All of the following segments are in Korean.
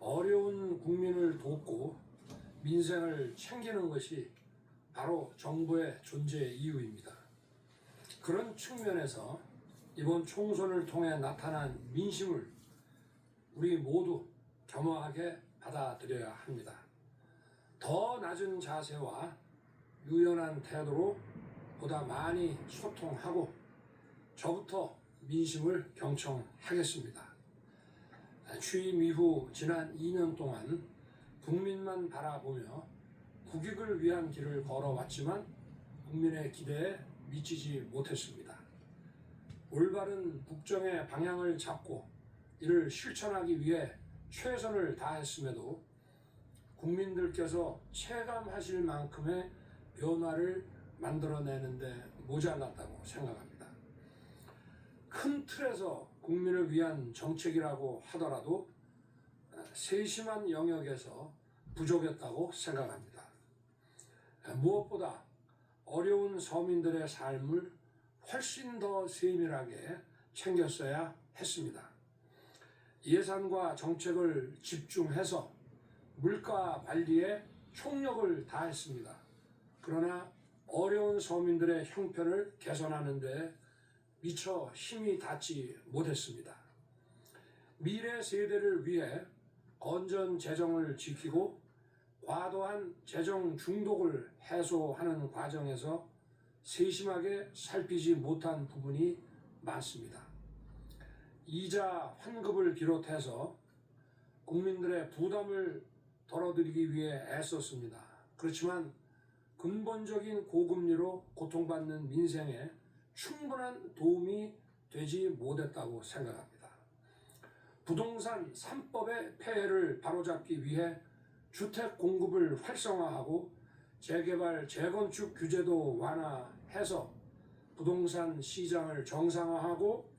어려운 국민을 돕고 민생을 챙기는 것이 바로 정부의 존재 이유입니다. 그런 측면에서 이번 총선을 통해 나타난 민심을 우리 모두 겸허하게 받아들여야 합니다. 더 낮은 자세와 유연한 태도로 보다 많이 소통하고 저부터 민심을 경청하겠습니다. 취임 이후 지난 2년 동안 국민만 바라보며 국익을 위한 길을 걸어왔지만 국민의 기대에 미치지 못했습니다. 올바른 국정의 방향을 잡고 이를 실천하기 위해 최선을 다했음에도 국민들께서 체감하실 만큼의 변화를 만들어내는데 모자랐다고 생각합니다. 큰 틀에서 국민을 위한 정책이라고 하더라도 세심한 영역에서 부족했다고 생각합니다. 무엇보다 어려운 서민들의 삶을 훨씬 더 세밀하게 챙겼어야 했습니다. 예산과 정책을 집중해서 물가 관리에 총력을 다했습니다. 그러나 어려운 서민들의 형편을 개선하는 데 미처 힘이 닿지 못했습니다. 미래 세대를 위해 건전 재정을 지키고 과도한 재정 중독을 해소하는 과정에서 세심하게 살피지 못한 부분이 많습니다. 이자 환급을 비롯해서 국민들의 부담을 덜어드리기 위해 애썼습니다. 그렇지만 근본적인 고금리로 고통받는 민생에 충분한 도움이 되지 못했다고 생각합니다. 부동산 3법의 폐해를 바로잡기 위해 주택 공급을 활성화하고 재개발, 재건축 규제도 완화해서 부동산 시장을 정상화하고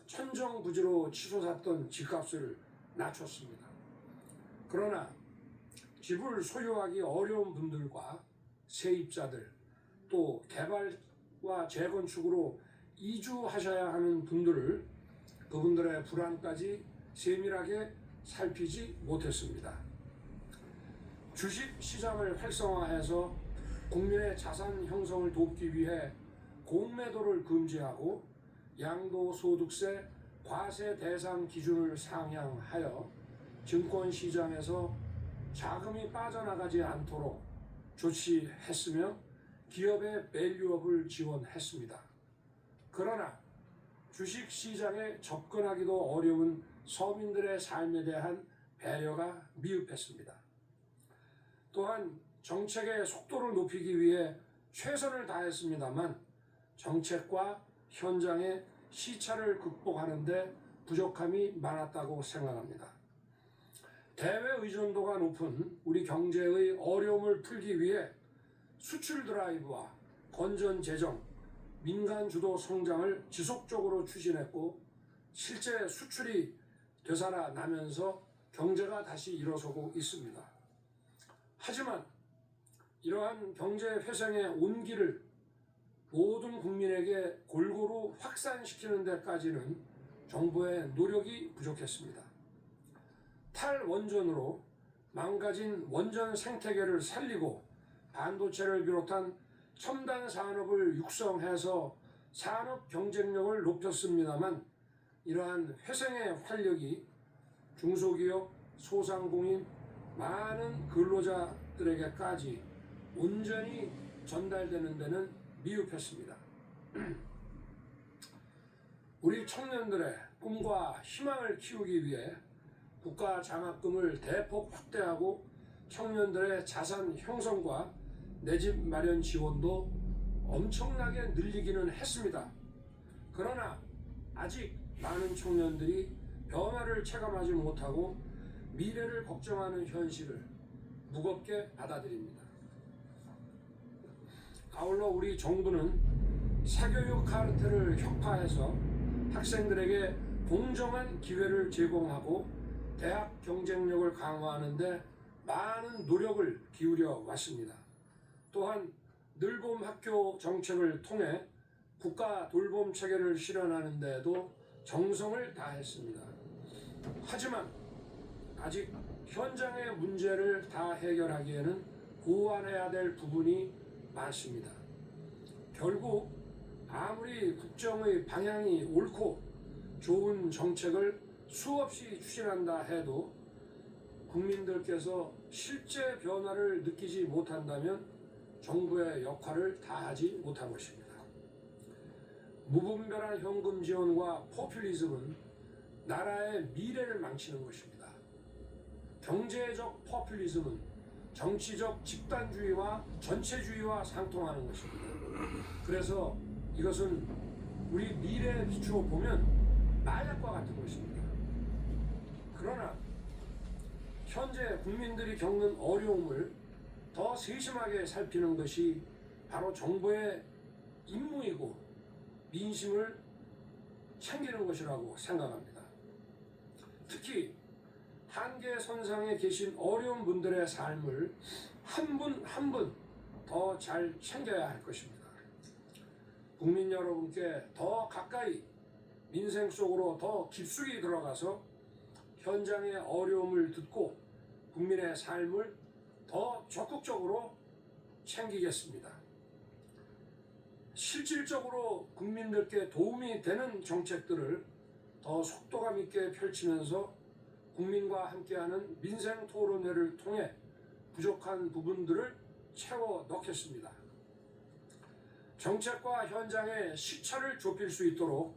천정부지로 치솟았던 집값을 낮췄습니다. 그러나 집을 소유하기 어려운 분들과 세입자들, 또 개발과 재건축으로 이주하셔야 하는 분들을 그분들의 불안까지 세밀하게 살피지 못했습니다. 주식 시장을 활성화해서 국민의 자산 형성을 돕기 위해 공매도를 금지하고 양도소득세 과세 대상 기준을 상향하여 증권 시장에서 자금이 빠져나가지 않도록 조치했으며 기업의 밸류업을 지원했습니다. 그러나 주식 시장에 접근하기도 어려운 서민들의 삶에 대한 배려가 미흡했습니다. 또한 정책의 속도를 높이기 위해 최선을 다했습니다만 정책과 현장의 시차를 극복하는 데 부족함이 많았다고 생각합니다. 대외 의존도가 높은 우리 경제의 어려움을 풀기 위해 수출 드라이브와 건전 재정, 민간 주도 성장을 지속적으로 추진했고 실제 수출이 되살아나면서 경제가 다시 일어서고 있습니다. 하지만 이러한 경제 회생의 온기를 모든 국민에게 골고루 확산시키는 데까지는 정부의 노력이 부족했습니다. 탈원전으로 망가진 원전 생태계를 살리고 반도체를 비롯한 첨단 산업을 육성해서 산업 경쟁력을 높였습니다만 이러한 회생의 활력이 중소기업, 소상공인, 많은 근로자들에게까지 온전히 전달되는 데는 미흡했습니다. 우리 청년들의 꿈과 희망을 키우기 위해 국가 장학금을 대폭 확대하고 청년들의 자산 형성과 내 집 마련 지원도 엄청나게 늘리기는 했습니다. 그러나 아직 많은 청년들이 변화를 체감하지 못하고 미래를 걱정하는 현실을 무겁게 받아들입니다. 아울러 우리 정부는 사교육 카르텔을 혁파해서 학생들에게 공정한 기회를 제공하고 대학 경쟁력을 강화하는 데 많은 노력을 기울여 왔습니다. 또한 늘봄 학교 정책을 통해 국가 돌봄 체계를 실현하는 데에도 정성을 다했습니다. 하지만 아직 현장의 문제를 다 해결하기에는 보완해야 될 부분이 많습니다. 결국 아무리 국정의 방향이 옳고 좋은 정책을 수없이 추진한다 해도 국민들께서 실제 변화를 느끼지 못한다면 정부의 역할을 다하지 못한 것입니다. 무분별한 현금 지원과 포퓰리즘은 나라의 미래를 망치는 것입니다. 경제적 포퓰리즘은 정치적 집단주의와 전체주의와 상통하는 것입니다. 그래서 이것은 우리 미래에 비추어 보면 마약과 같은 것입니다. 그러나 현재 국민들이 겪는 어려움을 더 세심하게 살피는 것이 바로 정부의 임무이고 민심을 챙기는 것이라고 생각합니다. 특히 한계선상에 계신 어려운 분들의 삶을 한 분 한 분 더 잘 챙겨야 할 것입니다. 국민 여러분께 더 가까이 민생 속으로 더 깊숙이 들어가서 현장의 어려움을 듣고 국민의 삶을 더 적극적으로 챙기겠습니다. 실질적으로 국민들께 도움이 되는 정책들을 더 속도감 있게 펼치면서 국민과 함께하는 민생 토론회를 통해 부족한 부분들을 채워 넣겠습니다. 정책과 현장의 시차를 좁힐 수 있도록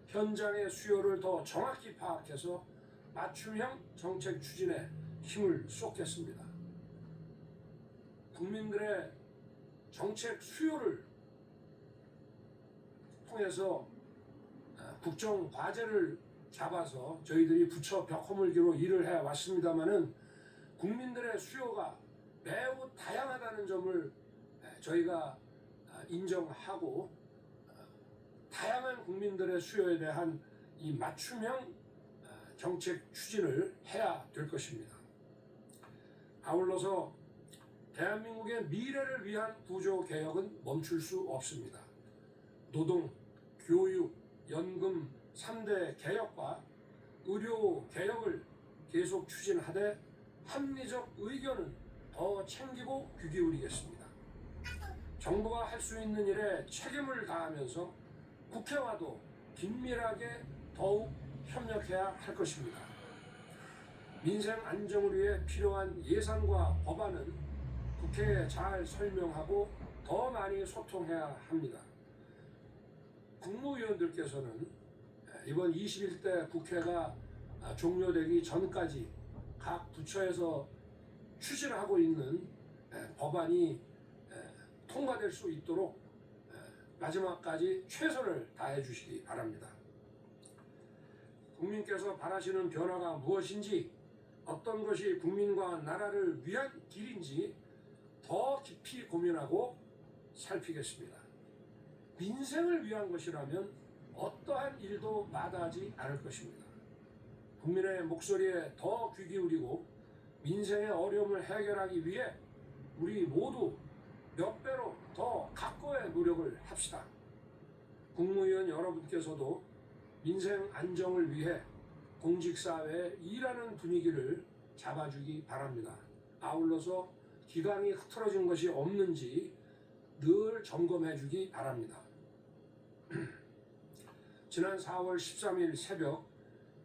현장의 수요를 더 정확히 파악해서 맞춤형 정책 추진에 힘을 쏟겠습니다. 국민들의 정책 수요를 통해서 국정 과제를 잡아서 저희들이 부처 벽 허물기로 일을 해왔습니다마는 국민들의 수요가 매우 다양하다는 점을 저희가 인정하고 다양한 국민들의 수요에 대한 이 맞춤형 정책 추진을 해야 될 것입니다. 아울러서 대한민국의 미래를 위한 구조 개혁은 멈출 수 없습니다. 노동, 교육, 연금 3대 개혁과 의료 개혁을 계속 추진하되 합리적 의견은 더 챙기고 귀 기울이겠습니다. 정부가 할 수 있는 일에 책임을 다하면서 국회와도 긴밀하게 더욱 협력해야 할 것입니다. 민생 안정을 위해 필요한 예산과 법안은 국회에 잘 설명하고 더 많이 소통해야 합니다. 국무위원들께서는 이번 21대 국회가 종료되기 전까지 각 부처에서 추진하고 있는 법안이 통과될 수 있도록 마지막까지 최선을 다해 주시기 바랍니다. 국민께서 바라시는 변화가 무엇인지, 어떤 것이 국민과 나라를 위한 길인지 더 깊이 고민하고 살피겠습니다. 민생을 위한 것이라면 어떠한 일도 마다하지 않을 것입니다. 국민의 목소리에 더 귀 기울이고 민생의 어려움을 해결하기 위해 우리 모두 몇 배로 더 각고의 노력을 합시다. 국무위원 여러분께서도 민생 안정을 위해 공직사회에 일하는 분위기를 잡아주기 바랍니다. 아울러서 기강이 흐트러진 것이 없는지 늘 점검해 주기 바랍니다. 지난 4월 13일 새벽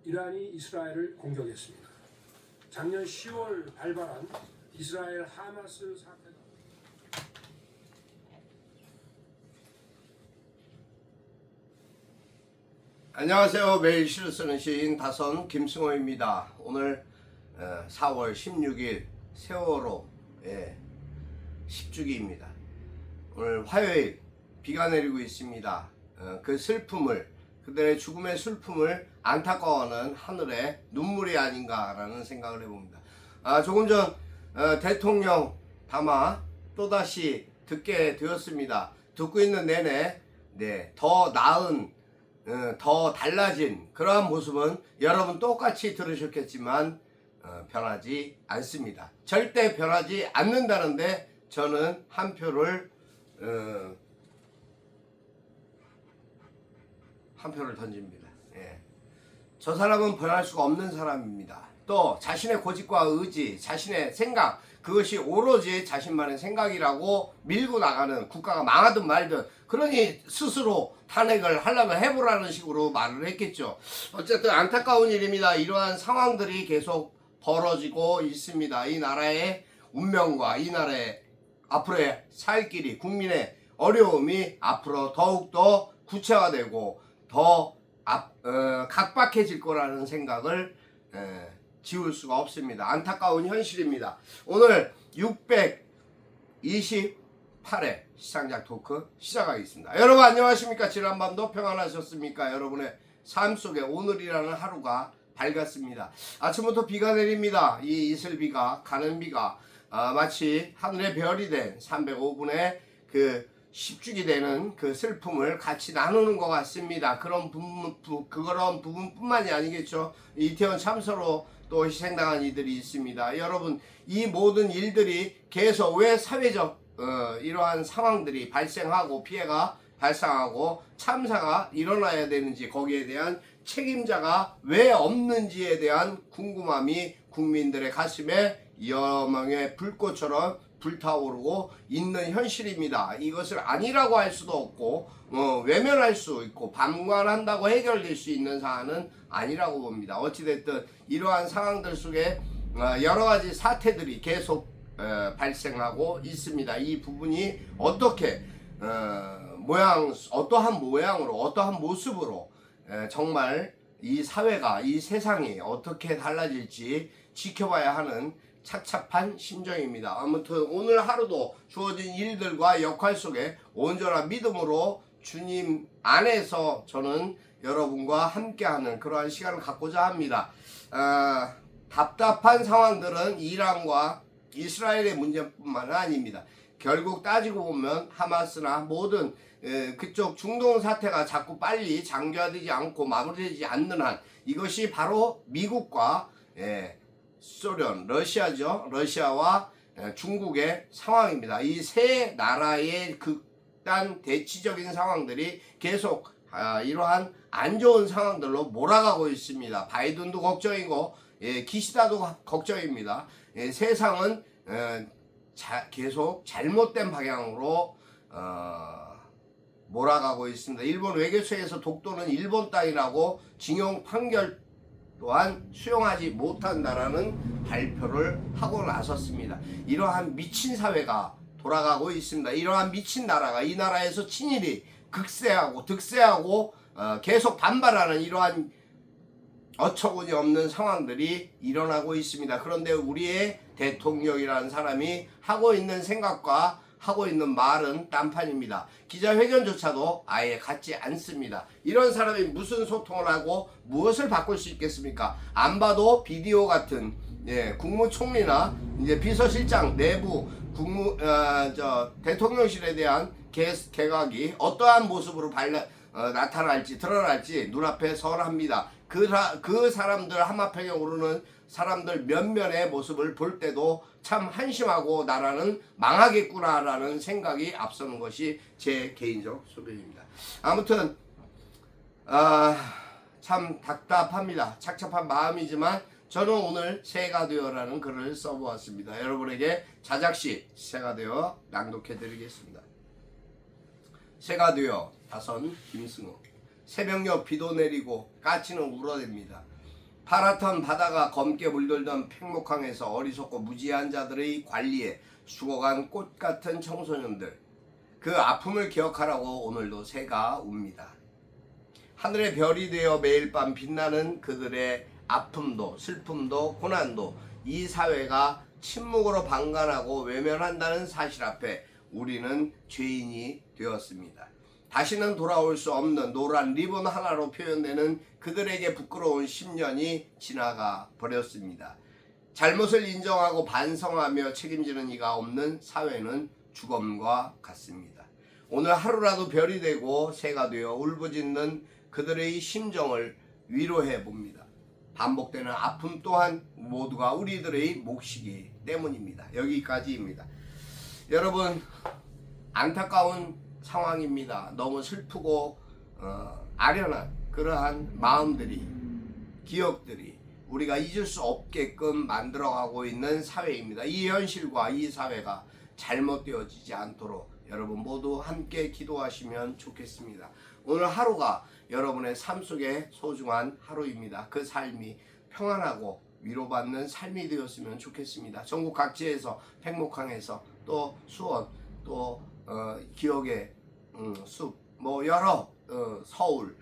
이란이 이스라엘을 공격했습니다. 작년 10월 발발한 이스라엘 하마스 사태가 안녕하세요. 매일 시를 쓰는 시인 다선 김승호입니다. 오늘 4월 16일 세월호 10주기입니다. 오늘 화요일 비가 내리고 있습니다. 그 슬픔을, 그들의 죽음의 슬픔을 안타까워하는 하늘의 눈물이 아닌가라는 생각을 해봅니다. 조금 전 대통령 담화 또다시 듣게 되었습니다. 듣고 있는 내내 더 나은, 더 달라진 그러한 모습은 여러분 똑같이 들으셨겠지만 변하지 않습니다. 절대 변하지 않는다는데 저는 한 표를 던집니다. 저 사람은 변할 수가 없는 사람입니다. 또 자신의 고집과 의지, 자신의 생각, 그것이 오로지 자신만의 생각이라고 밀고 나가는, 국가가 망하든 말든 그러니 스스로 탄핵을 하려면 해보라는 식으로 말을 했겠죠. 어쨌든 안타까운 일입니다. 이러한 상황들이 계속 벌어지고 있습니다. 이 나라의 운명과 이 나라의 앞으로의 살 길이, 국민의 어려움이 앞으로 더욱더 구체화되고 더 각박해질 거라는 생각을 지울 수가 없습니다. 안타까운 현실입니다. 오늘 628회 시상작 토크 시작하겠습니다. 여러분 안녕하십니까? 지난밤도 평안하셨습니까? 여러분의 삶 속에 오늘이라는 하루가 밝았습니다. 아침부터 비가 내립니다. 이 이슬비가, 가는 비가 마치 하늘의 별이 된 305분의 그 10죽이 되는 그 슬픔을 같이 나누는 것 같습니다. 그런 부분뿐만이 아니겠죠. 이태원 참사로 또 희생당한 이들이 있습니다. 여러분, 이 모든 일들이 계속 왜 사회적 이러한 상황들이 발생하고 피해가 발생하고 참사가 일어나야 되는지, 거기에 대한 책임자가 왜 없는지에 대한 궁금함이 국민들의 가슴에 여망의 불꽃처럼 불타오르고 있는 현실입니다. 이것을 아니라고 할 수도 없고 외면할 수 있고 방관한다고 해결될 수 있는 사안은 아니라고 봅니다. 어찌됐든 이러한 상황들 속에 여러가지 사태들이 계속 발생하고 있습니다. 이 부분이 어떻게 어떠한 모양으로, 어떠한 모습으로 정말 이 사회가, 이 세상이 어떻게 달라질지 지켜봐야 하는 착잡한 심정입니다. 아무튼 오늘 하루도 주어진 일들과 역할 속에 온전한 믿음으로 주님 안에서 저는 여러분과 함께하는 그러한 시간을 갖고자 합니다. 답답한 상황들은 이란과 이스라엘의 문제뿐만 아닙니다. 결국 따지고 보면 하마스나 모든 그쪽 중동 사태가 자꾸 빨리 장기화되지 않고 마무리되지 않는 한 이것이 바로 미국과 소련, 러시아죠. 러시아와 중국의 상황입니다. 이 세 나라의 극단 대치적인 상황들이 계속 이러한 안 좋은 상황들로 몰아가고 있습니다. 바이든도 걱정이고 기시다도 걱정입니다. 세상은 계속 잘못된 방향으로 몰아가고 있습니다. 일본 외교처에서 독도는 일본 땅이라고 징용 판결 또한 수용하지 못한다라는 발표를 하고 나섰습니다. 이러한 미친 사회가 돌아가고 있습니다. 이러한 미친 나라가, 이 나라에서 친일이 극세하고 득세하고 계속 반발하는 이러한 어처구니 없는 상황들이 일어나고 있습니다. 그런데 우리의 대통령이라는 사람이 하고 있는 생각과 하고 있는 말은 딴판입니다. 기자회견조차도 아예 갖지 않습니다. 이런 사람이 무슨 소통을 하고 무엇을 바꿀 수 있겠습니까? 안 봐도 비디오 같은 국무총리나 이제 비서실장 내부 대통령실에 대한 개각이 어떠한 모습으로 나타날지 드러날지 눈앞에 선합니다. 그 사람들 하마평에 오르는 사람들 면면의 모습을 볼 때도 참 한심하고 나라는 망하겠구나라는 생각이 앞서는 것이 제 개인적 소견입니다. 아무튼 참 답답합니다. 착잡한 마음이지만 저는 오늘 새가 되어라는 글을 써보았습니다. 여러분에게 자작시 새가 되어 낭독해 드리겠습니다. 새가 되어 다선 김승호. 새벽녘 비도 내리고 까치는 울어댑니다. 파랗던 바다가 검게 물들던 팽목항에서 어리석고 무지한 자들의 관리에 죽어간 꽃 같은 청소년들, 그 아픔을 기억하라고 오늘도 새가 웁니다. 하늘의 별이 되어 매일 밤 빛나는 그들의 아픔도 슬픔도 고난도 이 사회가 침묵으로 방관하고 외면한다는 사실 앞에 우리는 죄인이 되었습니다. 다시는 돌아올 수 없는 노란 리본 하나로 표현되는 그들에게 부끄러운 10년이 지나가 버렸습니다. 잘못을 인정하고 반성하며 책임지는 이가 없는 사회는 죽음과 같습니다. 오늘 하루라도 별이 되고 새가 되어 울부짖는 그들의 심정을 위로해 봅니다. 반복되는 아픔 또한 모두가 우리들의 몫이기 때문입니다. 여기까지입니다. 여러분, 안타까운 상황입니다. 너무 슬프고 아련한 그러한 마음들이, 기억들이 우리가 잊을 수 없게끔 만들어가고 있는 사회입니다. 이 현실과 이 사회가 잘못되어지지 않도록 여러분 모두 함께 기도하시면 좋겠습니다. 오늘 하루가 여러분의 삶 속에 소중한 하루입니다. 그 삶이 평안하고 위로받는 삶이 되었으면 좋겠습니다. 전국 각지에서 팽목항에서 또 수원 또 기억의 숲 뭐 여러 서울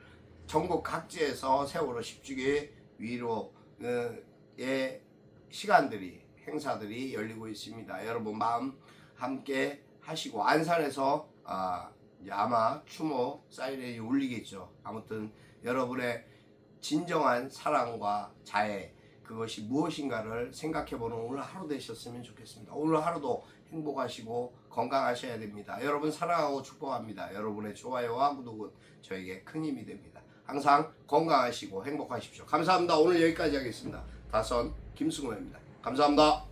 전국 각지에서 세월호 10주기 위로의 시간들이 행사들이 열리고 있습니다. 여러분 마음 함께 하시고 안산에서 이제 아마 추모 사이렌이 울리겠죠. 아무튼 여러분의 진정한 사랑과 자애 그것이 무엇인가를 생각해보는 오늘 하루 되셨으면 좋겠습니다. 오늘 하루도 행복하시고 건강하셔야 됩니다. 여러분 사랑하고 축복합니다. 여러분의 좋아요와 구독은 저에게 큰 힘이 됩니다. 항상 건강하시고 행복하십시오. 감사합니다. 오늘 여기까지 하겠습니다. 다선 김승호입니다. 감사합니다.